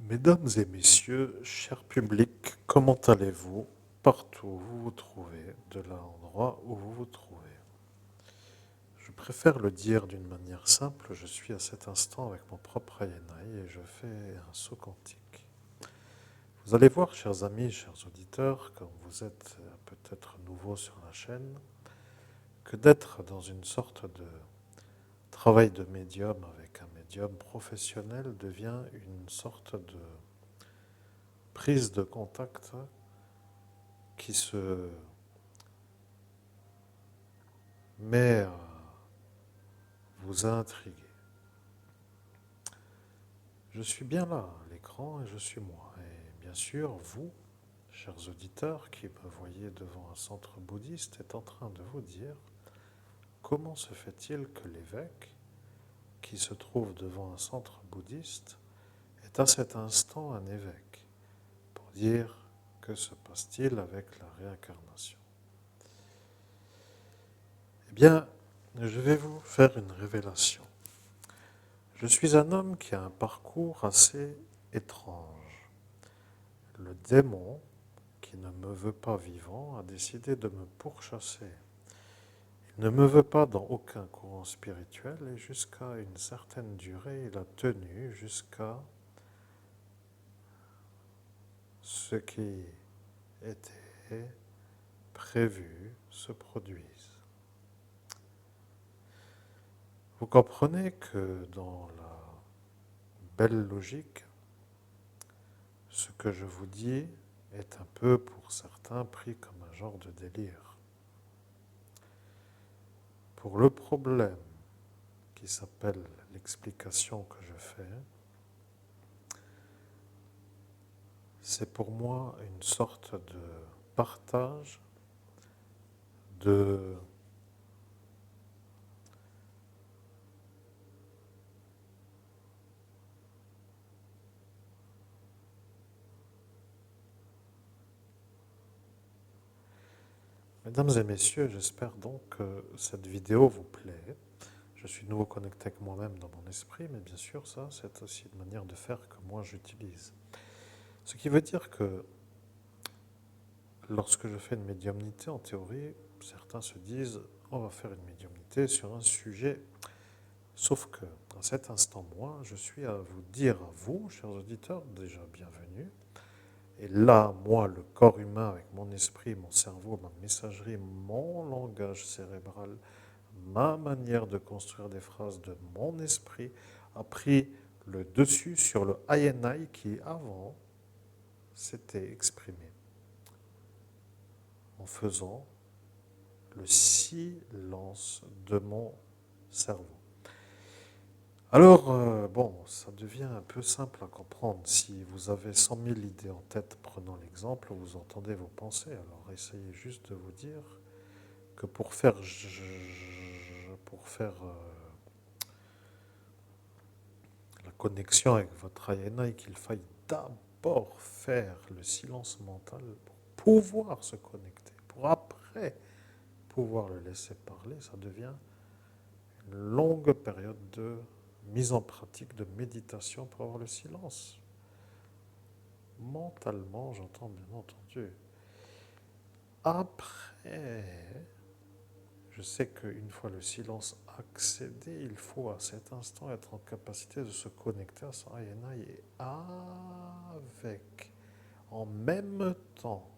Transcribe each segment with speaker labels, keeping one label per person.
Speaker 1: Mesdames et messieurs, cher public, comment allez-vous partout où vous vous trouvez, de l'endroit où vous vous trouvez? Je préfère le dire d'une manière simple, je suis à cet instant avec mon propre INI et je fais un saut quantique. Vous allez voir, chers amis, chers auditeurs, comme vous êtes peut-être nouveaux sur la chaîne, que d'être dans une sorte de travail de médium avec un médium professionnel devient une sorte de prise de contact qui se met à vous intriguer. Je suis bien là, à l'écran, et je suis moi. Et bien sûr, vous, chers auditeurs, qui me voyez devant un centre bouddhiste, êtes en train de vous dire comment se fait-il que l'évêque, qui se trouve devant un centre bouddhiste, est à cet instant un évêque, pour dire que se passe-t-il avec la réincarnation? Eh bien, je vais vous faire une révélation. Je suis un homme qui a un parcours assez étrange. Le démon, qui ne me veut pas vivant, a décidé de me pourchasser. Il ne me veut pas dans aucun courant spirituel et jusqu'à une certaine durée, il a tenu jusqu'à ce qui était prévu se produise. Vous comprenez que dans la belle logique, ce que je vous dis est un peu pour certains pris comme un genre de délire. Pour le problème qui s'appelle l'explication que je fais, c'est pour moi une sorte de partage de Mesdames et messieurs, j'espère donc que cette vidéo vous plaît. Je suis de nouveau connecté avec moi-même dans mon esprit, mais bien sûr, ça, c'est aussi une manière de faire que moi j'utilise. Ce qui veut dire que lorsque je fais une médiumnité, en théorie, certains se disent on va faire une médiumnité sur un sujet. Sauf que, à cet instant, moi, je suis à vous dire à vous, chers auditeurs, déjà bienvenue. Et là, moi, le corps humain, avec mon esprit, mon cerveau, ma messagerie, mon langage cérébral, ma manière de construire des phrases de mon esprit, a pris le dessus sur le INI qui, avant, s'était exprimé en faisant le silence de mon cerveau. Alors, bon, ça devient un peu simple à comprendre. Si vous avez 100 000 idées en tête, prenant l'exemple, vous entendez vos pensées. Alors, essayez juste de vous dire que pour faire la connexion avec votre ANA, qu'il faille d'abord faire le silence mental pour pouvoir se connecter, pour après pouvoir le laisser parler, ça devient une longue période de mise en pratique de méditation pour avoir le silence. Mentalement, j'entends bien entendu. Après, je sais qu'une fois le silence accédé, il faut à cet instant être en capacité de se connecter à son INI et avec, en même temps,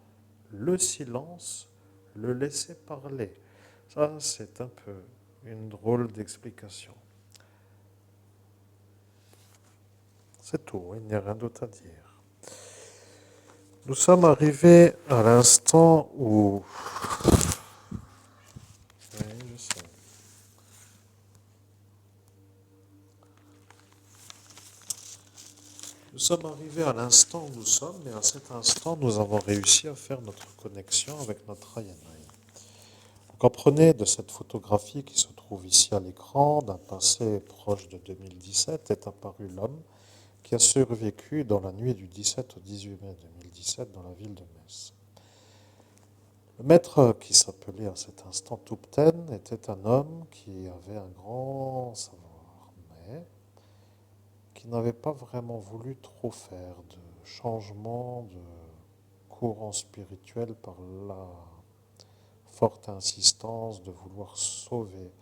Speaker 1: le silence, le laisser parler. Ça, c'est un peu une drôle d'explication. C'est tout, il n'y a rien d'autre à dire. Nous sommes arrivés à l'instant où... Oui, je sais. Nous sommes arrivés à l'instant où nous sommes, et à cet instant, nous avons réussi à faire notre connexion avec notre INI. Vous comprenez, de cette photographie qui se trouve ici à l'écran, d'un passé proche de 2017, est apparu l'homme qui a survécu dans la nuit du 17 au 18 mai 2017 dans la ville de Metz. Le maître, qui s'appelait à cet instant Tupten, était un homme qui avait un grand savoir, mais qui n'avait pas vraiment voulu trop faire de changement de courant spirituel par la forte insistance de vouloir sauver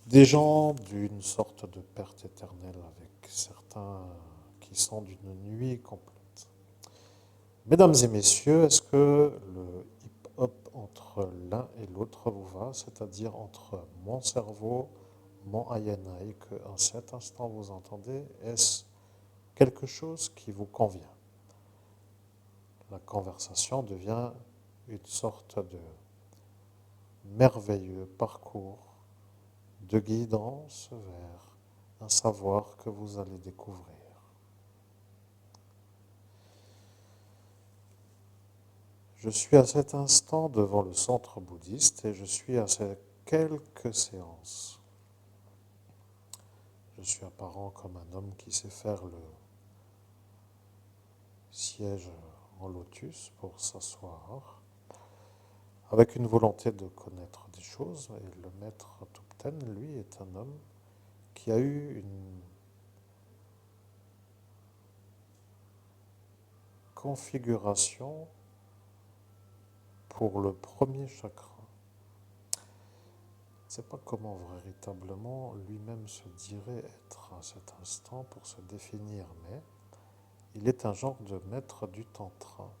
Speaker 1: des gens d'une sorte de perte éternelle avec certains qui sont d'une nuit complète. Mesdames et messieurs, est-ce que le hip-hop entre l'un et l'autre vous va, c'est-à-dire entre mon cerveau, mon INI, que en cet instant vous entendez, est-ce quelque chose qui vous convient? La conversation devient une sorte de merveilleux parcours de guidance vers un savoir que vous allez découvrir. Je suis à cet instant devant le centre bouddhiste et je suis à ces quelques séances. Je suis apparent comme un homme qui sait faire le siège en lotus pour s'asseoir, avec une volonté de connaître des choses. Et le maître Tupten, lui, est un homme qui a eu une configuration pour le premier chakra. Je ne sais pas comment véritablement lui-même se dirait être à cet instant pour se définir, mais il est un genre de maître du tantra.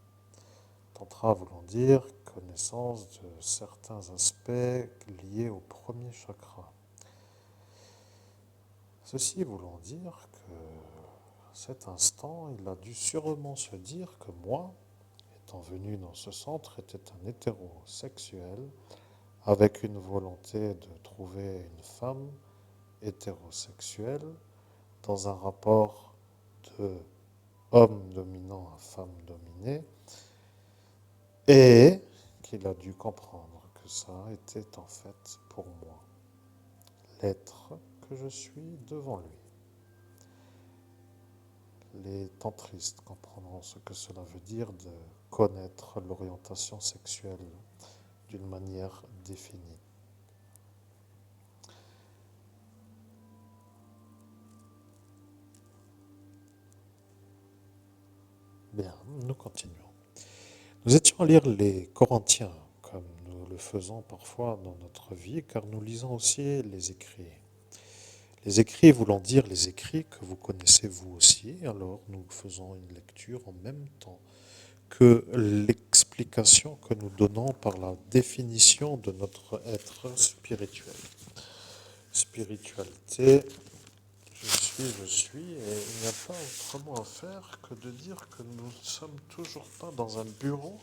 Speaker 1: Tantra voulant dire connaissance de certains aspects liés au premier chakra. Ceci voulant dire que à cet instant, il a dû sûrement se dire que moi, étant venu dans ce centre, était un hétérosexuel avec une volonté de trouver une femme hétérosexuelle dans un rapport de homme dominant à femme dominée, et qu'il a dû comprendre que ça était en fait pour moi l'être que je suis devant lui. Les tantristes comprendront ce que cela veut dire de connaître l'orientation sexuelle d'une manière définie. Bien, nous continuons. Nous étions à lire les Corinthiens, comme nous le faisons parfois dans notre vie, car nous lisons aussi les écrits. Les écrits voulant dire les écrits que vous connaissez vous aussi, alors nous faisons une lecture en même temps que l'explication que nous donnons par la définition de notre être spirituel. Spiritualité, je suis, et il n'y a pas autrement à faire que de dire que nous ne sommes toujours pas dans un bureau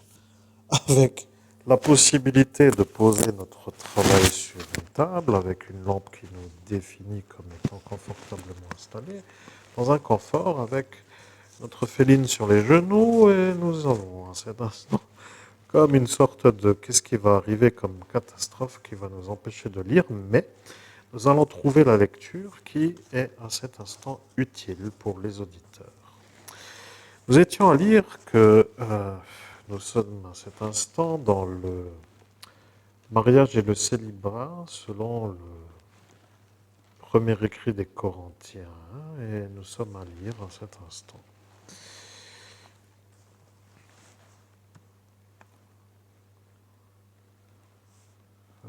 Speaker 1: avec la possibilité de poser notre travail sur une table, avec une lampe qui nous définit comme étant confortablement installée, dans un confort, avec notre féline sur les genoux, et nous avons à cet instant comme une sorte de qu'est-ce qui va arriver comme catastrophe qui va nous empêcher de lire, mais nous allons trouver la lecture qui est à cet instant utile pour les auditeurs. Nous étions à lire que nous sommes à cet instant dans le mariage et le célibat selon le premier écrit des Corinthiens, et nous sommes à lire à cet instant.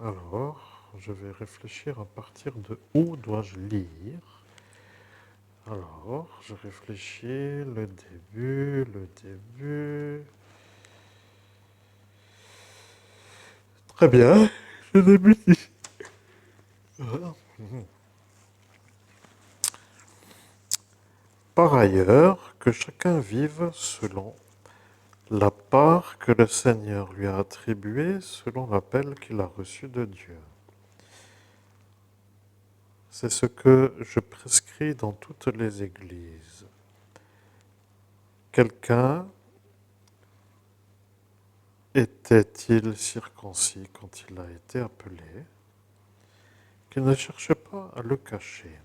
Speaker 1: Alors, je vais réfléchir à partir de où dois-je lire. Alors, je réfléchis, le début. Très bien, je débute ici. Par ailleurs, que chacun vive selon la part que le Seigneur lui a attribuée, selon l'appel qu'il a reçu de Dieu. C'est ce que je prescris dans toutes les églises. Quelqu'un était-il circoncis quand il a été appelé? Qu'il ne cherche pas à le cacher.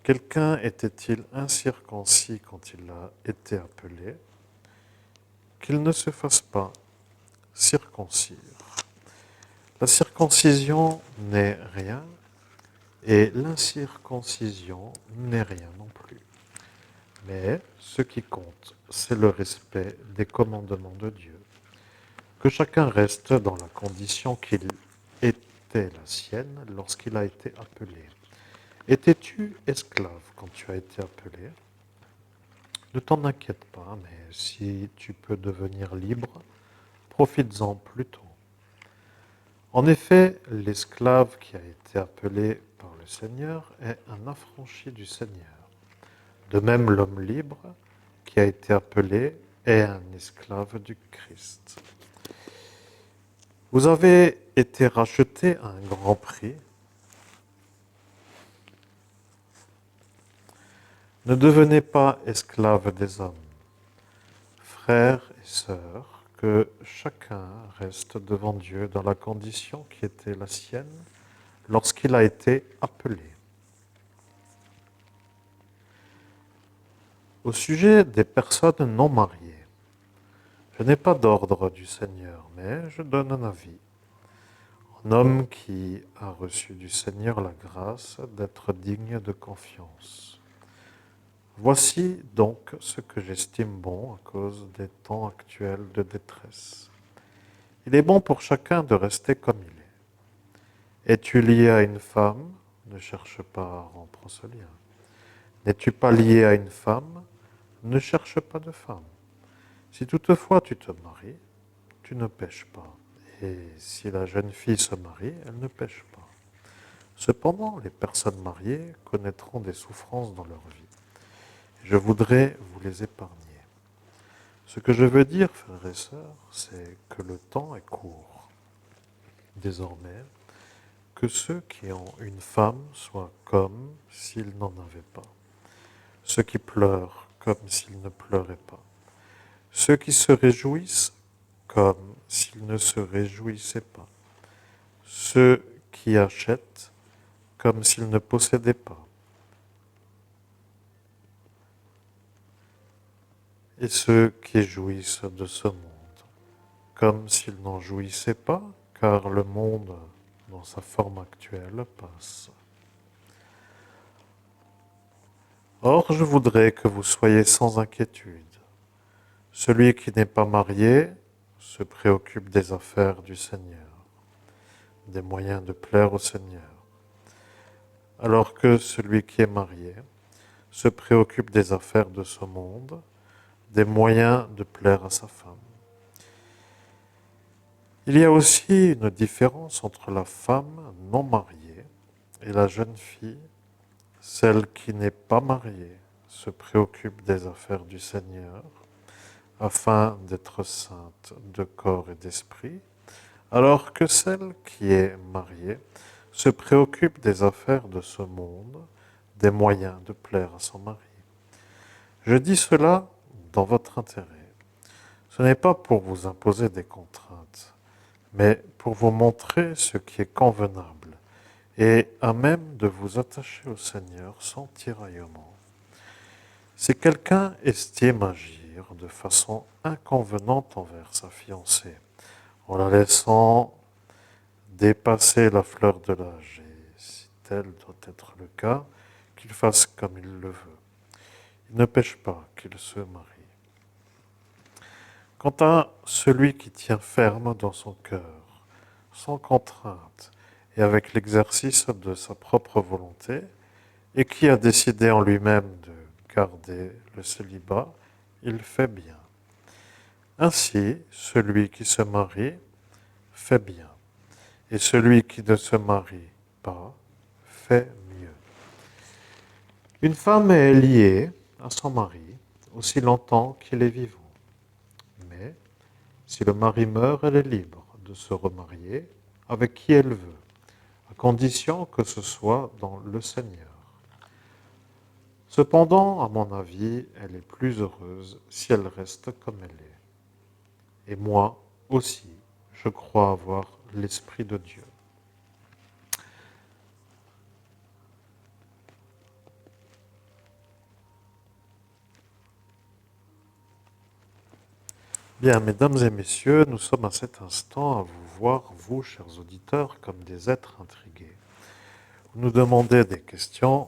Speaker 1: Quelqu'un était-il incirconcis quand il a été appelé? Qu'il ne se fasse pas circoncire. La circoncision n'est rien Et l'incirconcision n'est rien non plus. Mais ce qui compte, c'est le respect des commandements de Dieu. Que chacun reste dans la condition qu'il était la sienne lorsqu'il a été appelé. Étais-tu esclave quand tu as été appelé? Ne t'en inquiète pas, mais si tu peux devenir libre, profites-en plutôt. En effet, l'esclave qui a été appelé par le Seigneur est un affranchi du Seigneur. De même, l'homme libre qui a été appelé est un esclave du Christ. Vous avez été rachetés à un grand prix. Ne devenez pas esclaves des hommes. Frères et sœurs, que chacun reste devant Dieu dans la condition qui était la sienne lorsqu'il a été appelé. Au sujet des personnes non mariées, je n'ai pas d'ordre du Seigneur, mais je donne un avis. Un homme qui a reçu du Seigneur la grâce d'être digne de confiance. Voici donc ce que j'estime bon à cause des temps actuels de détresse. Il est bon pour chacun de rester comme il est. Es-tu lié à une femme? Ne cherche pas à rompre ce lien. N'es-tu pas lié à une femme? Ne cherche pas de femme. Si toutefois tu te maries, tu ne pêches pas. Et si la jeune fille se marie, elle ne pêche pas. Cependant, les personnes mariées connaîtront des souffrances dans leur vie. Je voudrais vous les épargner. Ce que je veux dire, frères et sœurs, c'est que le temps est court. Désormais, que ceux qui ont une femme soient comme s'ils n'en avaient pas. Ceux qui pleurent comme s'ils ne pleuraient pas. Ceux qui se réjouissent comme s'ils ne se réjouissaient pas. Ceux qui achètent comme s'ils ne possédaient pas. Et ceux qui jouissent de ce monde comme s'ils n'en jouissaient pas, car le monde, dans sa forme actuelle, passe. Or, je voudrais que vous soyez sans inquiétude. Celui qui n'est pas marié se préoccupe des affaires du Seigneur, des moyens de plaire au Seigneur, alors que celui qui est marié se préoccupe des affaires de ce monde, des moyens de plaire à sa femme. Il y a aussi une différence entre la femme non mariée et la jeune fille. Celle qui n'est pas mariée se préoccupe des affaires du Seigneur afin d'être sainte de corps et d'esprit, alors que celle qui est mariée se préoccupe des affaires de ce monde, des moyens de plaire à son mari. Je dis cela dans votre intérêt. Ce n'est pas pour vous imposer des contraintes, mais pour vous montrer ce qui est convenable et à même de vous attacher au Seigneur sans tiraillement. Si quelqu'un estime agir de façon inconvenante envers sa fiancée, en la laissant dépasser la fleur de l'âge, et si tel doit être le cas, qu'il fasse comme il le veut. Il ne pêche pas qu'il se marie. Quant à celui qui tient ferme dans son cœur, sans contrainte et avec l'exercice de sa propre volonté, et qui a décidé en lui-même de garder le célibat, il fait bien. Ainsi, celui qui se marie fait bien, et celui qui ne se marie pas fait mieux. Une femme est liée à son mari aussi longtemps qu'il est vivant. Mais si le mari meurt, elle est libre de se remarier avec qui elle veut, à condition que ce soit dans le Seigneur. Cependant, à mon avis, elle est plus heureuse si elle reste comme elle est. Et moi aussi, je crois avoir l'Esprit de Dieu. Bien, mesdames et messieurs, nous sommes à cet instant à vous voir, vous, chers auditeurs, comme des êtres intrigués. nous demander des questions